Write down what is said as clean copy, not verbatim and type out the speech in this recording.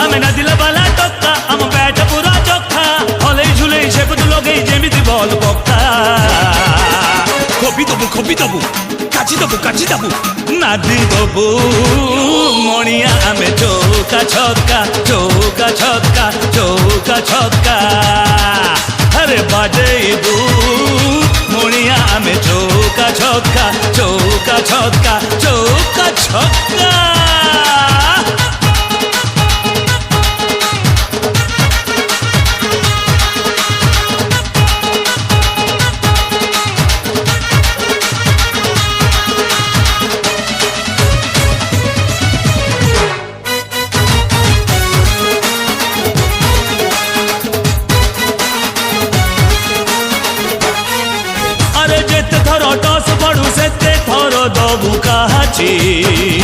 ଆମେ ନାଦିଲା ବାଲା ଟକ୍କା ଆମ ବ୍ୟାଟ ପୁରା ଚକ୍କା ହଲେଇ ଝୁଲେଇ ସେପଟୁ ଲଗେଇ ଯେମିତି ବଲ ପକ୍କା ଖୋପି ଦବୁ କାଚି ଦବୁ ନାଦି ଦବୁ ମଣିଆ ଆମେ ଚୌକା ଛକା अरे बाजेबू मुणिया आमे चौका छक्का अरे जेते थर टस पड़ू सेते थर दबू काची